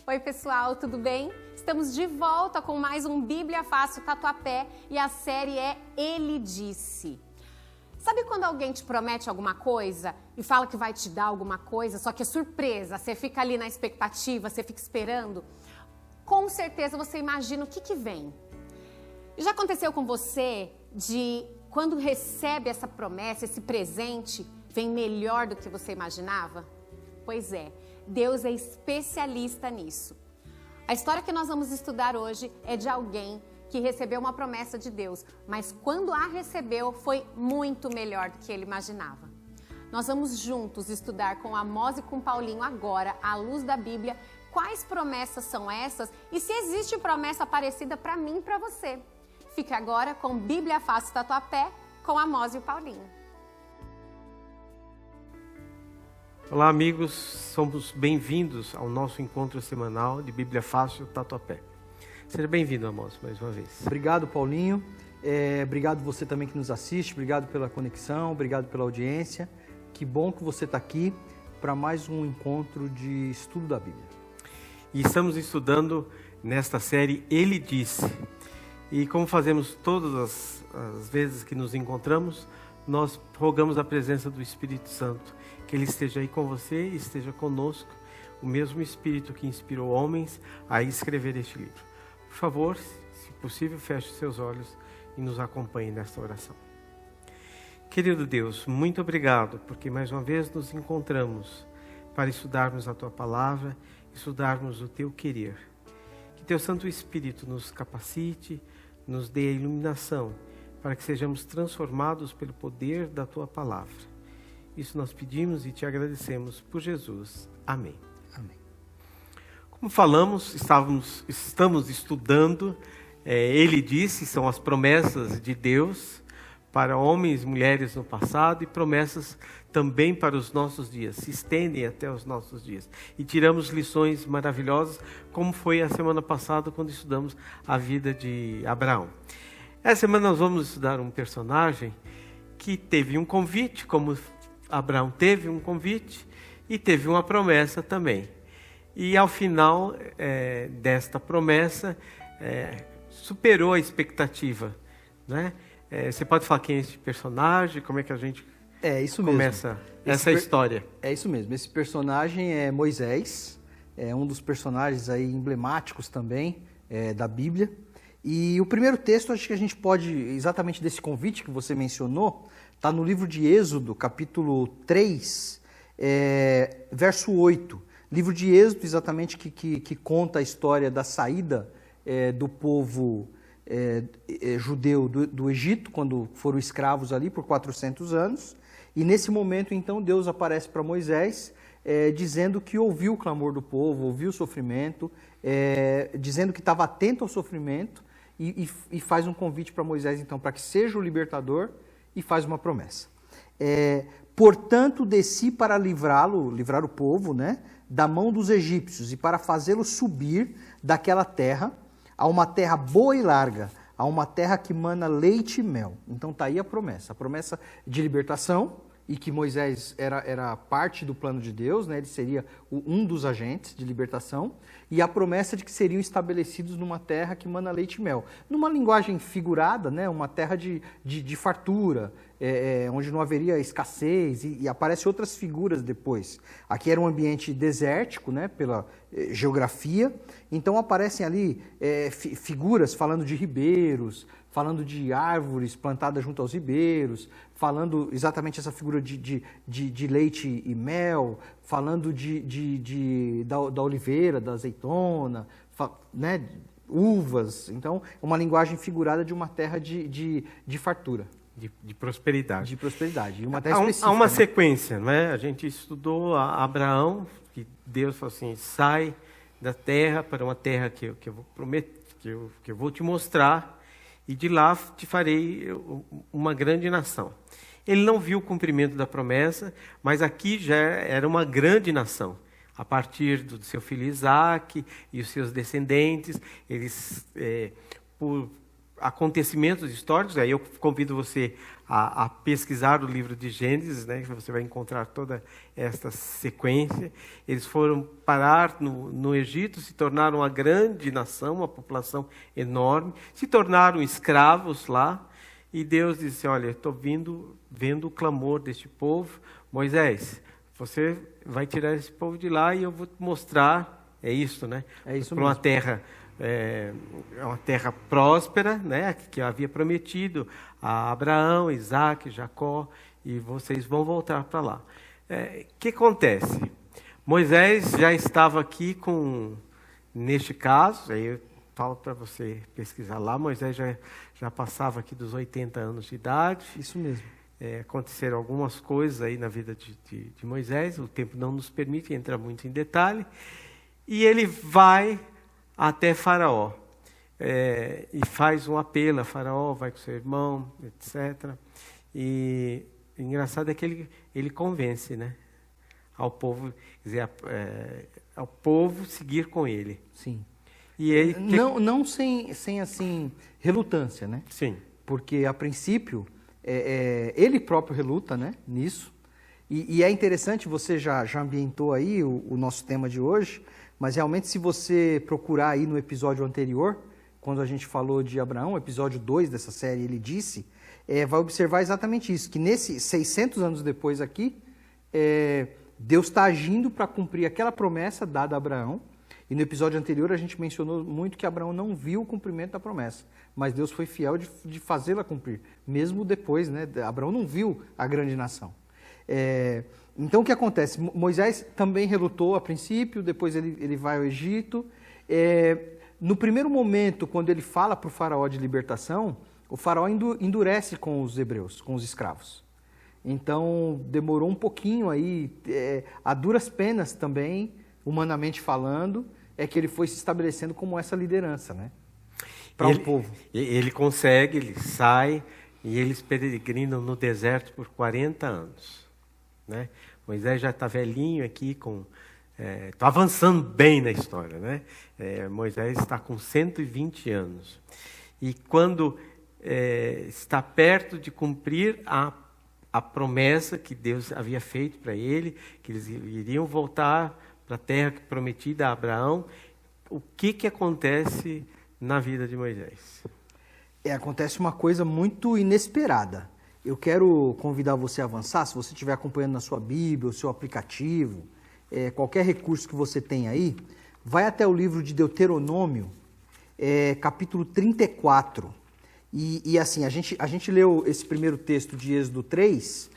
Oi pessoal, tudo bem? Estamos de volta com mais um Bíblia Fácil Tatuapé e a série é Ele Disse. Sabe quando alguém te promete alguma coisa e fala que vai te dar alguma coisa, só que é surpresa, você fica ali na expectativa, você fica esperando? Com certeza você imagina o que vem. Já aconteceu com você de quando recebe essa promessa, esse presente, vem melhor do que você imaginava? Pois é, Deus é especialista nisso. A história que nós vamos estudar hoje é de alguém que recebeu uma promessa de Deus, mas quando a recebeu foi muito melhor do que ele imaginava. Nós vamos juntos estudar com Amós e com Paulinho agora, à luz da Bíblia, quais promessas são essas e se existe promessa parecida para mim e para você. Fique agora com Bíblia Fácil Tatuapé, com Amós e o Paulinho. Olá amigos, somos bem-vindos ao nosso encontro semanal de Bíblia Fácil Tatuapé. Seja bem-vindo, Amós, mais uma vez. Obrigado, Paulinho. Obrigado você também que nos assiste, obrigado pela conexão, obrigado pela audiência. Que bom que você está aqui para mais um encontro de estudo da Bíblia. E estamos estudando nesta série Ele Disse. E como fazemos todas as vezes que nos encontramos, nós rogamos a presença do Espírito Santo, que Ele esteja aí com você e esteja conosco, o mesmo Espírito que inspirou homens a escrever este livro. Por favor, se possível, feche seus olhos e nos acompanhe nesta oração. Querido Deus, muito obrigado, porque mais uma vez nos encontramos para estudarmos a Tua Palavra, estudarmos o Teu querer. Que Teu Santo Espírito nos capacite, nos dê a iluminação, para que sejamos transformados pelo poder da Tua Palavra. Isso nós pedimos e Te agradecemos por Jesus. Amém. Amém. Como falamos, estamos estudando, Ele Disse, são as promessas de Deus para homens e mulheres no passado e promessas também para os nossos dias, se estendem até os nossos dias. E tiramos lições maravilhosas, como foi a semana passada quando estudamos a vida de Abraão. Essa semana nós vamos estudar um personagem que teve um convite, como Abraão teve um convite e teve uma promessa também. E ao final desta promessa, superou a expectativa, né? Você pode falar quem é esse personagem? Como é que a gente começa essa história? É isso mesmo. Esse personagem é Moisés, é um dos personagens aí emblemáticos também da Bíblia. E o primeiro texto, acho que a gente pode, exatamente desse convite que você mencionou, está no livro de Êxodo, capítulo 3, verso 8. Livro de Êxodo, exatamente, que conta a história da saída do povo judeu do Egito, quando foram escravos ali por 400 anos. E nesse momento, então, Deus aparece para Moisés, dizendo que ouviu o clamor do povo, ouviu o sofrimento, dizendo que estava atento ao sofrimento e faz um convite para Moisés, então, para que seja o libertador e faz uma promessa. Portanto, desci para livrar o povo, né, da mão dos egípcios e para fazê-lo subir daquela terra a uma terra boa e larga, a uma terra que mana leite e mel. Então está aí a promessa de libertação, e que Moisés era parte do plano de Deus, né? Ele seria um dos agentes de libertação, e a promessa de que seriam estabelecidos numa terra que mana leite e mel. Numa linguagem figurada, né? Uma terra de fartura, onde não haveria escassez, e aparecem outras figuras depois. Aqui era um ambiente desértico, né? Pela geografia, então aparecem ali figuras falando de ribeiros, falando de árvores plantadas junto aos ribeiros, falando exatamente essa figura de leite e mel, falando da oliveira, da azeitona, né, uvas. Então, uma linguagem figurada de uma terra de fartura. De prosperidade. De prosperidade. Uma terra específica, há uma né? sequência, né? A gente estudou Abraão, que Deus falou assim, sai da terra para uma terra que eu vou prometer, que eu vou te mostrar, e de lá te farei uma grande nação. Ele não viu o cumprimento da promessa, mas aqui já era uma grande nação. A partir do seu filho Isaac e os seus descendentes, eles, por acontecimentos históricos, aí eu convido você a pesquisar o livro de Gênesis, né, que você vai encontrar toda esta sequência. Eles foram parar no Egito, se tornaram uma grande nação, uma população enorme, se tornaram escravos lá, e Deus disse, olha, estou vendo o clamor deste povo. Moisés, você vai tirar esse povo de lá e eu vou te mostrar, é isso, né? É isso para uma mesmo. terra... uma terra próspera, né, que havia prometido a Abraão, Isaac, Jacó, e vocês vão voltar para lá. O que acontece? Moisés já estava aqui neste caso, aí eu falo para você pesquisar lá, Moisés já passava aqui dos 80 anos de idade. Isso mesmo. Aconteceram algumas coisas aí na vida de Moisés, o tempo não nos permite entrar muito em detalhe, e ele vai até Faraó, e faz um apelo a Faraó, vai com seu irmão, etc. E o engraçado é que ele convence, né, ao povo, quer dizer, ao povo seguir com ele. Sim. E ele, Não sem assim, relutância, né? Sim. Porque, a princípio, ele próprio reluta, né, nisso. E é interessante, você já ambientou aí o nosso tema de hoje, mas realmente se você procurar aí no episódio anterior, quando a gente falou de Abraão, episódio 2 dessa série, ele disse, vai observar exatamente isso, que nesses 600 anos depois aqui, Deus está agindo para cumprir aquela promessa dada a Abraão, e no episódio anterior a gente mencionou muito que Abraão não viu o cumprimento da promessa, mas Deus foi fiel de fazê-la cumprir, mesmo depois, né? Abraão não viu a grande nação. Então, o que acontece? Moisés também relutou a princípio, depois ele vai ao Egito. No primeiro momento, quando ele fala para o faraó de libertação, o faraó endurece com os hebreus, com os escravos. Então, demorou um pouquinho aí, a duras penas também, humanamente falando, é que ele foi se estabelecendo como essa liderança, né? Para o povo. Ele consegue, ele sai, e eles peregrinam no deserto por 40 anos. Né? Moisés já está velhinho aqui, está avançando bem na história. Né? Moisés está com 120 anos. E quando está perto de cumprir a promessa que Deus havia feito para ele, que eles iriam voltar para a terra prometida a Abraão, o que acontece na vida de Moisés? Acontece uma coisa muito inesperada. Eu quero convidar você a avançar, se você estiver acompanhando na sua Bíblia, o seu aplicativo, qualquer recurso que você tem aí, vai até o livro de Deuteronômio, capítulo 34. E assim, a gente leu esse primeiro texto de Êxodo 3,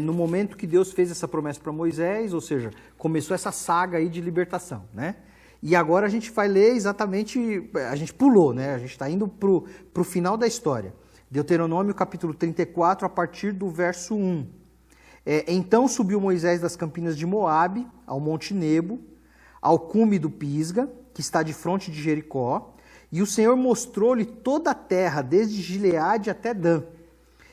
no momento que Deus fez essa promessa para Moisés, ou seja, começou essa saga aí de libertação, né? E agora a gente vai ler exatamente, a gente pulou, né? A gente está indo para o final da história. Deuteronômio capítulo 34, a partir do verso 1. Então subiu Moisés das campinas de Moabe, ao monte Nebo, ao cume do Pisga, que está de fronte de Jericó, e o Senhor mostrou-lhe toda a terra, desde Gileade até Dan,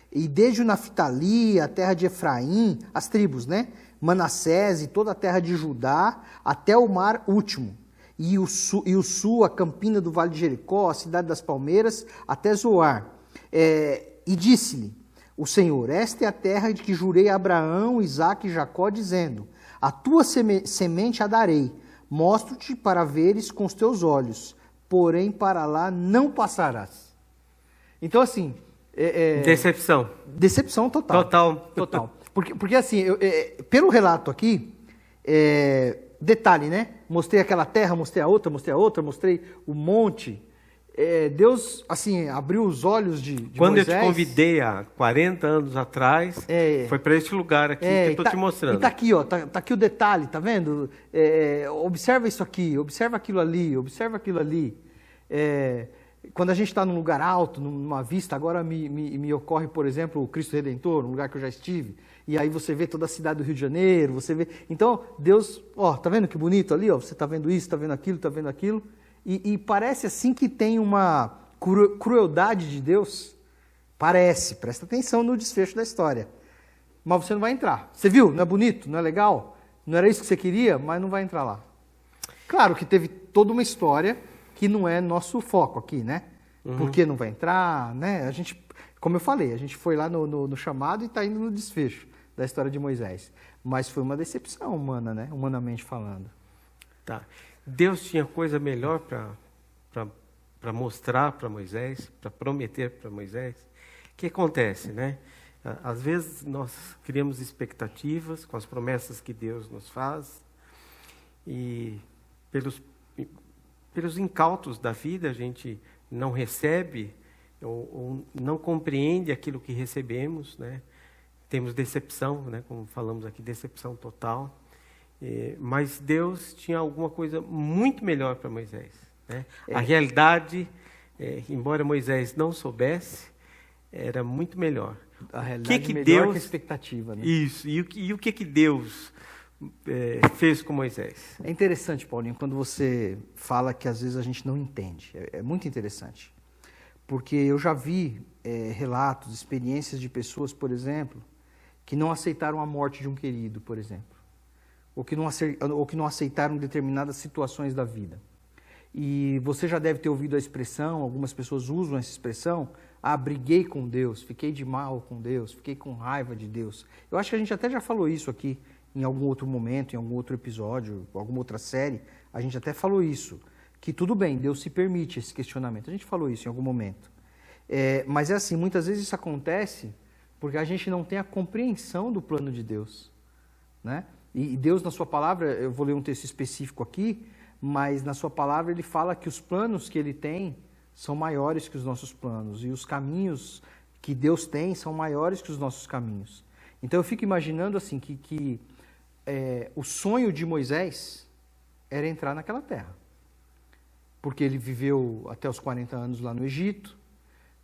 e desde o Naftali, a terra de Efraim, as tribos, né? Manassés e toda a terra de Judá, até o mar último, e o sul, a campina do vale de Jericó, a cidade das palmeiras, até Zoar. E disse-lhe o Senhor, esta é a terra de que jurei a Abraão, Isaque e Jacó, dizendo, a tua semente a darei, mostro-te para veres com os teus olhos, porém para lá não passarás. Então, assim... Decepção. Decepção total. Total. Porque assim, pelo relato aqui, detalhe, né? Mostrei aquela terra, mostrei a outra, mostrei o monte. Deus, assim, abriu os olhos de Quando Moisés. eu te convidei há 40 anos atrás, foi para este lugar aqui que eu estou te mostrando. E tá aqui, ó, tá aqui o detalhe, tá vendo? Observa isso aqui, observa aquilo ali, observa aquilo ali. Quando a gente está num lugar alto, numa vista, agora me ocorre, por exemplo, o Cristo Redentor, um lugar que eu já estive, e aí você vê toda a cidade do Rio de Janeiro, você vê... Então, Deus, ó, tá vendo que bonito ali, ó? Você tá vendo isso, tá vendo aquilo, e parece assim que tem uma crueldade de Deus. Parece, presta atenção no desfecho da história. Mas você não vai entrar. Você viu? Não é bonito? Não é legal? Não era isso que você queria? Mas não vai entrar lá. Claro que teve toda uma história que não é nosso foco aqui, né? Por que não vai entrar, né? A gente, como eu falei, a gente foi lá no chamado e está indo no desfecho da história de Moisés. Mas foi uma decepção humana, né? Humanamente falando. Tá. Deus tinha coisa melhor para mostrar para Moisés, para prometer para Moisés. O que acontece, né? Às vezes nós criamos expectativas com as promessas que Deus nos faz e pelos incautos da vida a gente não recebe ou não compreende aquilo que recebemos, né? Temos decepção, né? Como falamos aqui, decepção total. Mas Deus tinha alguma coisa muito melhor para Moisés, né? A realidade, embora Moisés não soubesse, era muito melhor. A realidade melhor que a expectativa, né? Isso. E o que Deus fez com Moisés? É interessante, Paulinho, quando você fala que às vezes a gente não entende. É muito interessante. Porque eu já vi relatos, experiências de pessoas, por exemplo, que não aceitaram a morte de um querido, por exemplo. Ou que não aceitaram determinadas situações da vida. E você já deve ter ouvido a expressão, algumas pessoas usam essa expressão, briguei com Deus, fiquei de mal com Deus, fiquei com raiva de Deus. Eu acho que a gente até já falou isso aqui em algum outro momento, em algum outro episódio, alguma outra série, a gente até falou isso, que tudo bem, Deus se permite esse questionamento. A gente falou isso em algum momento. Mas é assim, muitas vezes isso acontece porque a gente não tem a compreensão do plano de Deus, né? E Deus, na sua palavra, eu vou ler um texto específico aqui, mas na sua palavra ele fala que os planos que ele tem são maiores que os nossos planos, e os caminhos que Deus tem são maiores que os nossos caminhos. Então eu fico imaginando assim que o sonho de Moisés era entrar naquela terra, porque ele viveu até os 40 anos lá no Egito,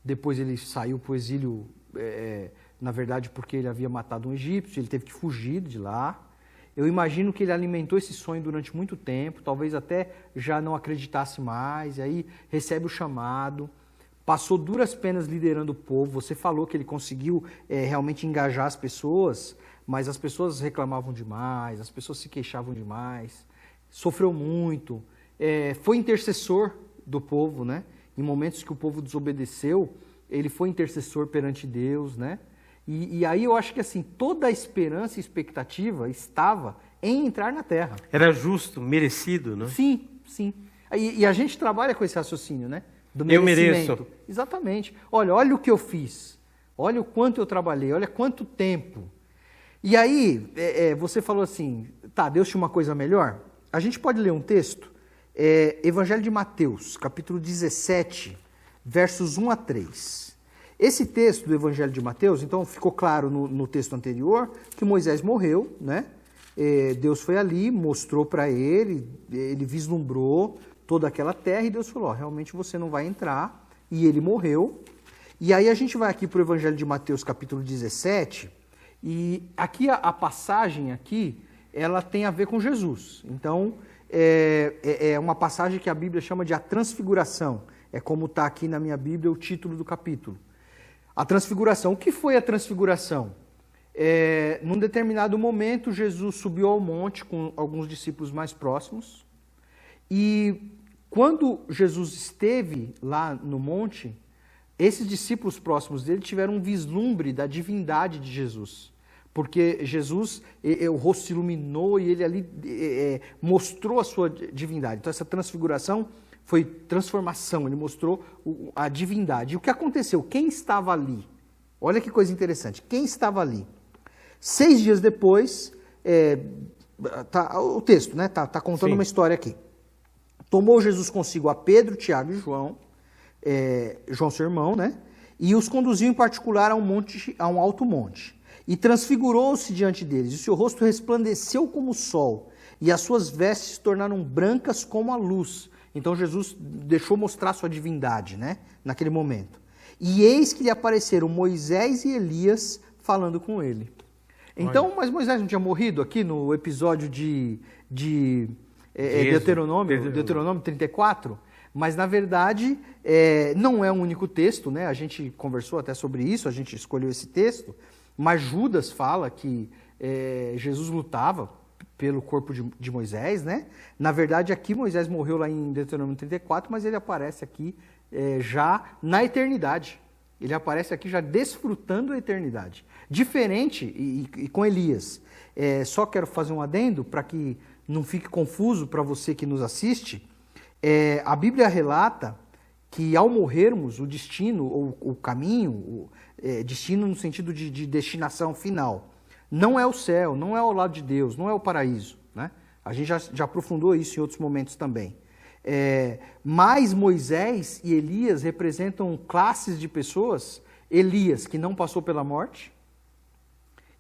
depois ele saiu para o exílio, na verdade porque ele havia matado um egípcio, ele teve que fugir de lá. Eu imagino que ele alimentou esse sonho durante muito tempo, talvez até já não acreditasse mais, e aí recebe o chamado, passou duras penas liderando o povo. Você falou que ele conseguiu realmente engajar as pessoas, mas as pessoas reclamavam demais, as pessoas se queixavam demais, sofreu muito, foi intercessor do povo, né? Em momentos que o povo desobedeceu, ele foi intercessor perante Deus, né? E aí eu acho que assim, toda a esperança e expectativa estava em entrar na terra. Era justo, merecido, né? Sim, sim. E a gente trabalha com esse raciocínio, né? Do eu merecimento. mereço. Exatamente. Olha o que eu fiz. Olha o quanto eu trabalhei. Olha quanto tempo. E aí, você falou assim, tá, Deus tinha uma coisa melhor? A gente pode ler um texto, Evangelho de Mateus, capítulo 17, versos 1 a 3. Esse texto do Evangelho de Mateus, então ficou claro no texto anterior que Moisés morreu, né? Deus foi ali, mostrou para ele, ele vislumbrou toda aquela terra e Deus falou, realmente você não vai entrar, e ele morreu. E aí a gente vai aqui para o Evangelho de Mateus, capítulo 17, e aqui a passagem aqui, ela tem a ver com Jesus. Então, é uma passagem que a Bíblia chama de a transfiguração. É como está aqui na minha Bíblia o título do capítulo. A transfiguração. O que foi a transfiguração? Num determinado momento, Jesus subiu ao monte com alguns discípulos mais próximos. E quando Jesus esteve lá no monte, esses discípulos próximos dele tiveram um vislumbre da divindade de Jesus. Porque Jesus, o rosto se iluminou e ele ali mostrou a sua divindade. Então essa transfiguração foi transformação, ele mostrou a divindade. E o que aconteceu? Quem estava ali? Olha que coisa interessante. Quem estava ali? 6 dias depois, o texto, né? Tá contando Sim. uma história aqui. Tomou Jesus consigo a Pedro, Tiago e João, João seu irmão, né? E os conduziu em particular a um alto monte. E transfigurou-se diante deles, e seu rosto resplandeceu como o sol, e as suas vestes se tornaram brancas como a luz. Então Jesus deixou mostrar sua divindade, né? Naquele momento. E eis que lhe apareceram Moisés e Elias falando com ele. Então, mas Moisés não tinha morrido aqui no episódio de Deuteronômio 34? Mas, na verdade, não é um único texto, né? A gente conversou até sobre isso, a gente escolheu esse texto, mas Judas fala que Jesus lutava pelo corpo de Moisés, né? Na verdade, aqui Moisés morreu lá em Deuteronômio 34, mas ele aparece aqui já na eternidade. Ele aparece aqui já desfrutando a eternidade. Diferente, e com Elias. Só quero fazer um adendo para que não fique confuso para você que nos assiste. A Bíblia relata que ao morrermos, o destino, ou o caminho, destino no sentido de destinação final, não é o céu, não é ao lado de Deus, não é o paraíso. Né? A gente já aprofundou isso em outros momentos também. Mas Moisés e Elias representam classes de pessoas. Elias, que não passou pela morte,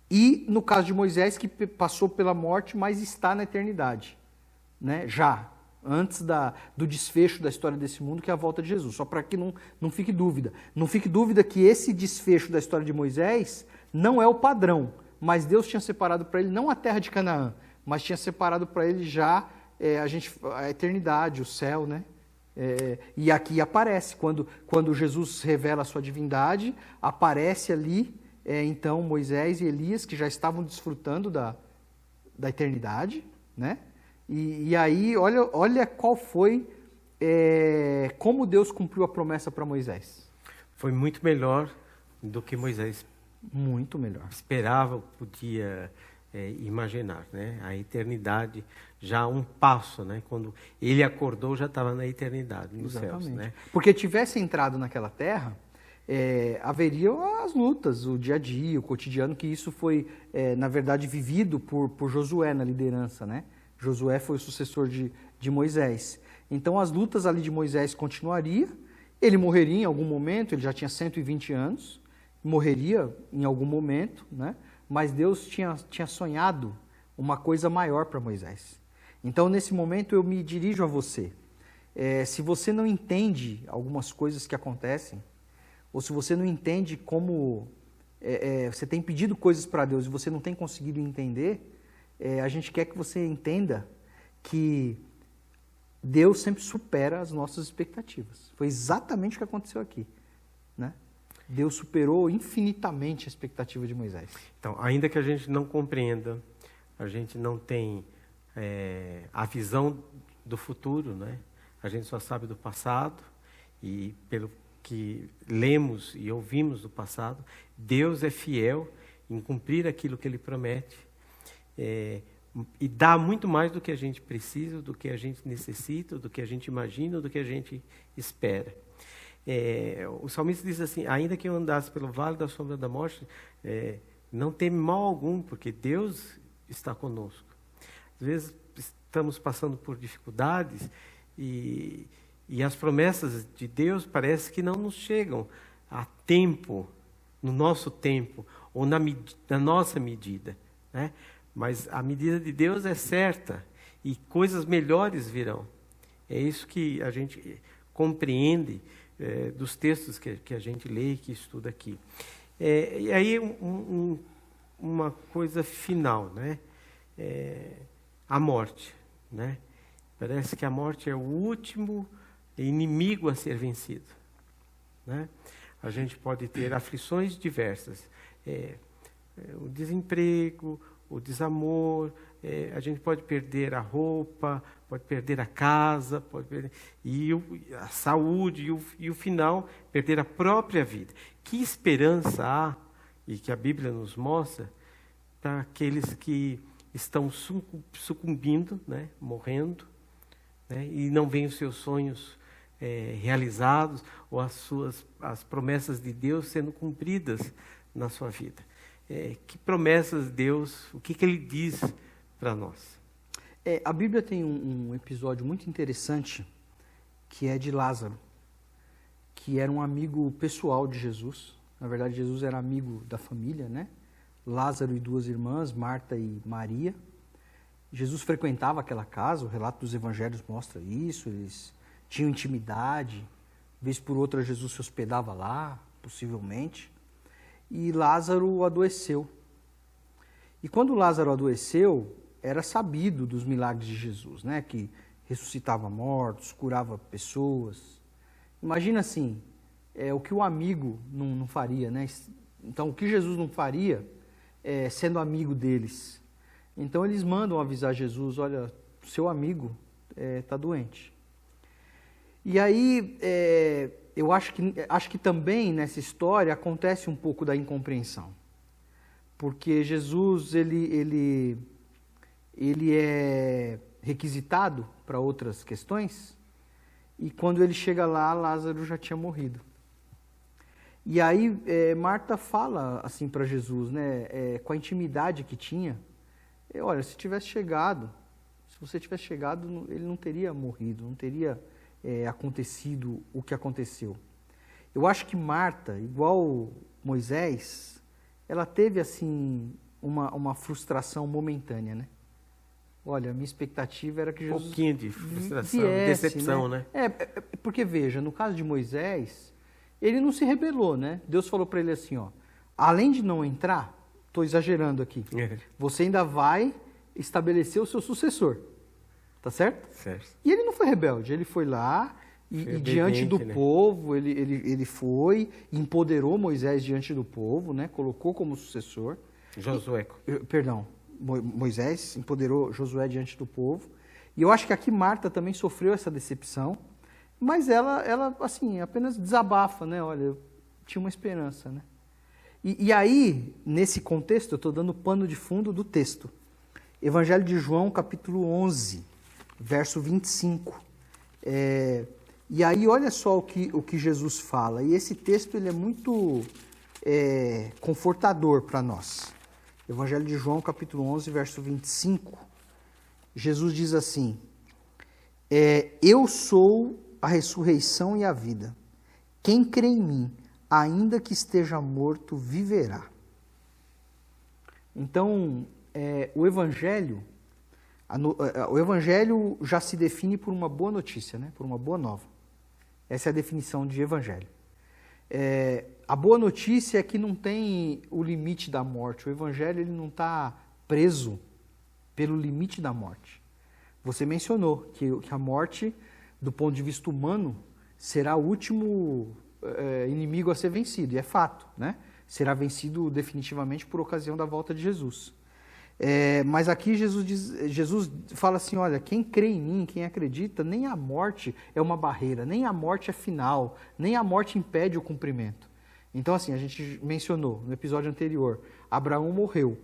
e no caso de Moisés, que passou pela morte, mas está na eternidade, né? Já, antes do desfecho da história desse mundo, que é a volta de Jesus. Só para que não fique dúvida. Não fique dúvida que esse desfecho da história de Moisés não é o padrão, mas Deus tinha separado para ele não a terra de Canaã, mas tinha separado para ele já a eternidade, o céu, né? E aqui aparece, quando Jesus revela a sua divindade, aparece ali, então, Moisés e Elias, que já estavam desfrutando da eternidade, né? E aí, olha qual foi, como Deus cumpriu a promessa para Moisés. Foi muito melhor do que Moisés muito melhor esperava, podia imaginar, né? A eternidade já um passo, né? Quando ele acordou, já estava na eternidade, nos céus, né? Porque tivesse entrado naquela terra, haveria as lutas, o dia a dia, o cotidiano, que isso foi, na verdade, vivido por Josué na liderança, né? Josué foi o sucessor de Moisés. Então, as lutas ali de Moisés continuariam, ele morreria em algum momento, ele já tinha 120 anos, morreria em algum momento, né? Mas Deus tinha sonhado uma coisa maior para Moisés. Então, nesse momento, eu me dirijo a você. Se você não entende algumas coisas que acontecem, ou se você não entende como você tem pedido coisas para Deus e você não tem conseguido entender, a gente quer que você entenda que Deus sempre supera as nossas expectativas. Foi exatamente o que aconteceu aqui, né? Deus superou infinitamente a expectativa de Moisés. Então, ainda que a gente não compreenda, a gente não tem a visão do futuro, né? A gente só sabe do passado, e pelo que lemos e ouvimos do passado, Deus é fiel em cumprir aquilo que Ele promete, e dá muito mais do que a gente precisa, do que a gente necessita, do que a gente imagina, do que a gente espera. O salmista diz assim: ainda que eu andasse pelo vale da sombra da morte, não teme mal algum, porque Deus está conosco. Às vezes estamos passando por dificuldades e as promessas de Deus parece que não nos chegam a tempo, no nosso tempo, ou na nossa medida, né? Mas a medida de Deus é certa e coisas melhores virão. É isso que a gente compreende dos textos que a gente lê e que estuda aqui. E aí uma coisa final, né? A morte, né? Parece que a morte é o último inimigo a ser vencido, né? A gente pode ter aflições diversas, o desemprego, o desamor, a gente pode perder a roupa, pode perder a casa, pode perder, a saúde, e o final, perder a própria vida. Que esperança há, e que a Bíblia nos mostra, para aqueles que estão sucumbindo, né, morrendo, né, e não veem os seus sonhos realizados, ou as promessas de Deus sendo cumpridas na sua vida. Que promessas Deus, o que Ele diz para nós? A Bíblia tem um episódio muito interessante, que é de Lázaro, que era um amigo pessoal de Jesus. Na verdade, Jesus era amigo da família, né? Lázaro e duas irmãs, Marta e Maria. Jesus frequentava aquela casa, o relato dos evangelhos mostra isso, eles tinham intimidade, vez por outra Jesus se hospedava lá, possivelmente. E Lázaro adoeceu. E quando Lázaro adoeceu, era sabido dos milagres de Jesus, né? Que ressuscitava mortos, curava pessoas. Imagina assim, o que o amigo não faria, né? Então, o que Jesus não faria, sendo amigo deles. Então, eles mandam avisar Jesus: olha, seu amigo está doente. E aí, eu acho que também nessa história acontece um pouco da incompreensão. Porque Jesus, ele é requisitado para outras questões, e quando ele chega lá, Lázaro já tinha morrido. E aí Marta fala assim para Jesus, né, com a intimidade que tinha, olha, se você tivesse chegado, ele não teria morrido, não teria acontecido o que aconteceu. Eu acho que Marta, igual Moisés, ela teve assim uma frustração momentânea, né? Olha, a minha expectativa era que Jesus... Um pouquinho de frustração, viesse, decepção, né? Porque veja, no caso de Moisés, ele não se rebelou, né? Deus falou para ele assim, ó, além de não entrar, estou exagerando aqui, você ainda vai estabelecer o seu sucessor, tá certo? Certo. E ele não foi rebelde, ele foi lá e diante do povo, ele foi, empoderou Moisés diante do povo, né? Colocou como sucessor. Josué. Moisés empoderou Josué diante do povo. E eu acho que aqui Marta também sofreu essa decepção, mas ela assim, apenas desabafa, né? Olha, eu tinha uma esperança, né? E aí, nesse contexto, eu estou dando pano de fundo do texto. Evangelho de João, capítulo 11, verso 25. E aí, olha só o que Jesus fala. E esse texto ele é muito confortador para nós. Evangelho de João, capítulo 11, verso 25. Jesus diz assim, eu sou a ressurreição e a vida. Quem crê em mim, ainda que esteja morto, viverá. Então, o Evangelho já se define por uma boa notícia, né? Por uma boa nova. Essa é a definição de Evangelho. A boa notícia é que não tem o limite da morte. O Evangelho ele não está preso pelo limite da morte. Você mencionou que a morte, do ponto de vista humano, será o último inimigo a ser vencido. E é fato, né? Será vencido definitivamente por ocasião da volta de Jesus. Mas aqui Jesus fala assim, olha, quem crê em mim, quem acredita, nem a morte é uma barreira, nem a morte é final, nem a morte impede o cumprimento. Então assim, a gente mencionou no episódio anterior, Abraão morreu,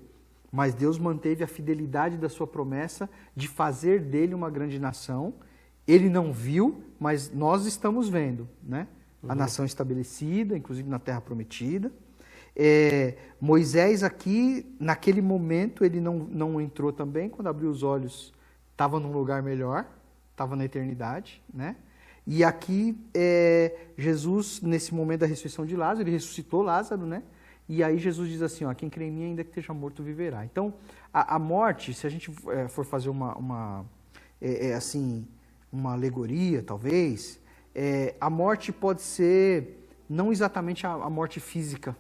mas Deus manteve a fidelidade da sua promessa de fazer dele uma grande nação. Ele não viu, mas nós estamos vendo, né? A nação estabelecida, inclusive na terra prometida. Moisés aqui, naquele momento, ele não entrou também, quando abriu os olhos, estava num lugar melhor, estava na eternidade, né? E aqui, Jesus, nesse momento da ressurreição de Lázaro, ele ressuscitou Lázaro, né? E aí Jesus diz assim, ó, quem crê em mim, ainda que esteja morto, viverá. Então, a morte, se a gente for fazer uma alegoria, talvez, a morte pode ser não exatamente a morte física,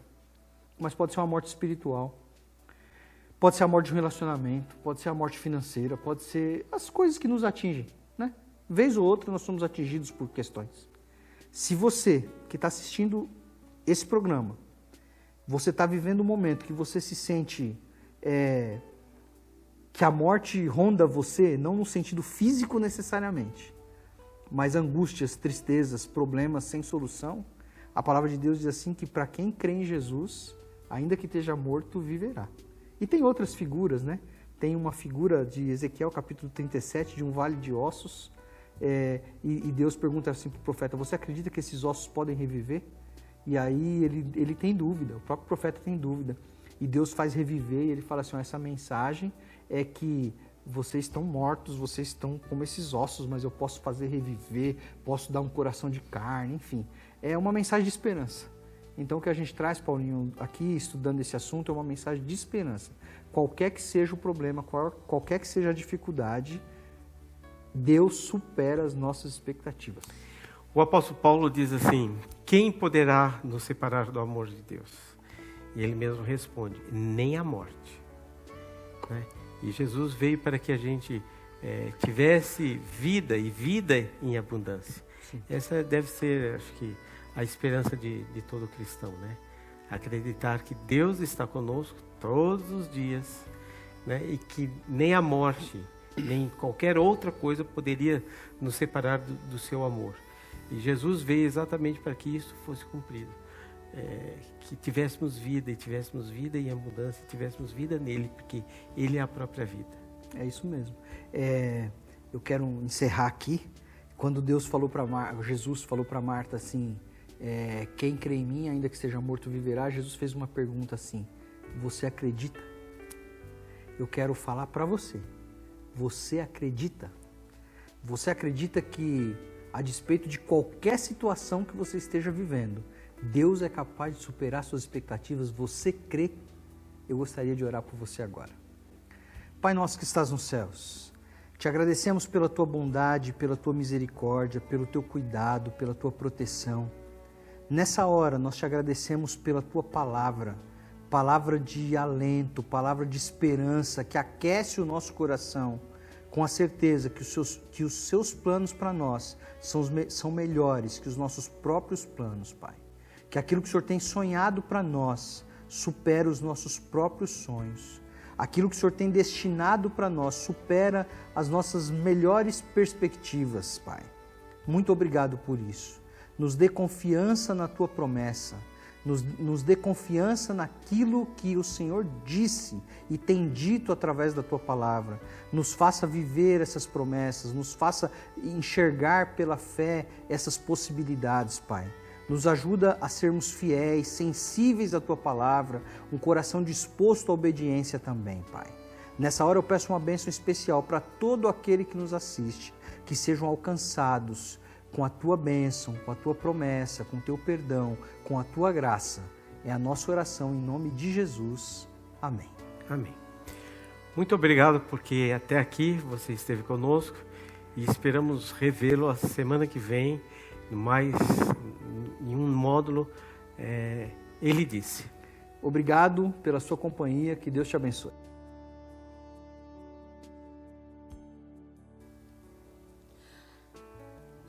mas pode ser uma morte espiritual, pode ser a morte de um relacionamento, pode ser a morte financeira, pode ser as coisas que nos atingem, né? Vez ou outra nós somos atingidos por questões. Se você que está assistindo esse programa, você está vivendo um momento que você se sente que a morte ronda você, não no sentido físico necessariamente, mas angústias, tristezas, problemas sem solução, a palavra de Deus diz assim que para quem crê em Jesus, ainda que esteja morto, viverá. E tem outras figuras, né? Tem uma figura de Ezequiel, capítulo 37, de um vale de ossos, e Deus pergunta assim para o profeta, você acredita que esses ossos podem reviver? E aí ele tem dúvida, o próprio profeta tem dúvida. E Deus faz reviver, e ele fala assim, essa mensagem é que vocês estão mortos, vocês estão como esses ossos, mas eu posso fazer reviver, posso dar um coração de carne, enfim. É uma mensagem de esperança. Então o que a gente traz, Paulinho, aqui estudando esse assunto, é uma mensagem de esperança. Qualquer que seja o problema, qualquer que seja a dificuldade, Deus supera as nossas expectativas. O apóstolo Paulo diz assim, quem poderá nos separar do amor de Deus? E ele mesmo responde, nem a morte. Né? E Jesus veio para que a gente tivesse vida e vida em abundância. Sim. Essa deve ser, acho que, a esperança de todo cristão, né? Acreditar que Deus está conosco todos os dias, né? E que nem a morte, nem qualquer outra coisa poderia nos separar do seu amor. E Jesus veio exatamente para que isso fosse cumprido. Que tivéssemos vida em abundância, tivéssemos vida nele, porque ele é a própria vida. É isso mesmo. Eu quero encerrar aqui. Quando Jesus falou para Marta assim, quem crê em mim, ainda que esteja morto, viverá, Jesus fez uma pergunta assim, você acredita? Eu quero falar para você, você acredita? Você acredita que, a despeito de qualquer situação que você esteja vivendo, Deus é capaz de superar suas expectativas? Você crê? Eu gostaria de orar por você agora. Pai nosso que estás nos céus, te agradecemos pela tua bondade, pela tua misericórdia, pelo teu cuidado, pela tua proteção. Nessa hora nós te agradecemos pela tua palavra de alento, palavra de esperança, que aquece o nosso coração, com a certeza que os seus planos para nós são melhores que os nossos próprios planos, Pai. Que aquilo que o Senhor tem sonhado para nós supera os nossos próprios sonhos. Aquilo que o Senhor tem destinado para nós supera as nossas melhores perspectivas, Pai. Muito obrigado por isso. Nos dê confiança na tua promessa. Nos dê confiança naquilo que o Senhor disse e tem dito através da tua palavra. Nos faça viver essas promessas, nos faça enxergar pela fé essas possibilidades, Pai. Nos ajuda a sermos fiéis, sensíveis à tua palavra, um coração disposto à obediência também, Pai. Nessa hora eu peço uma bênção especial para todo aquele que nos assiste, que sejam alcançados com a tua bênção, com a tua promessa, com o teu perdão, com a tua graça. É a nossa oração em nome de Jesus. Amém. Amém. Muito obrigado porque até aqui você esteve conosco e esperamos revê-lo a semana que vem, mais em um módulo, Ele Disse. Obrigado pela sua companhia, que Deus te abençoe.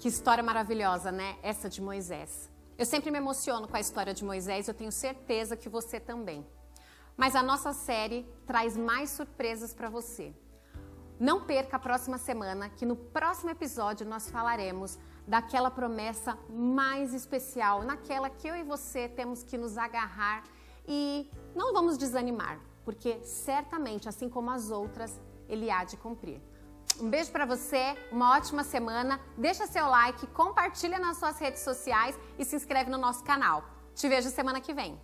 Que história maravilhosa, né? Essa de Moisés. Eu sempre me emociono com a história de Moisés e eu tenho certeza que você também. Mas a nossa série traz mais surpresas para você. Não perca a próxima semana, que no próximo episódio nós falaremos daquela promessa mais especial, naquela que eu e você temos que nos agarrar e não vamos desanimar, porque certamente, assim como as outras, Ele há de cumprir. Um beijo para você, uma ótima semana, deixa seu like, compartilha nas suas redes sociais e se inscreve no nosso canal. Te vejo semana que vem.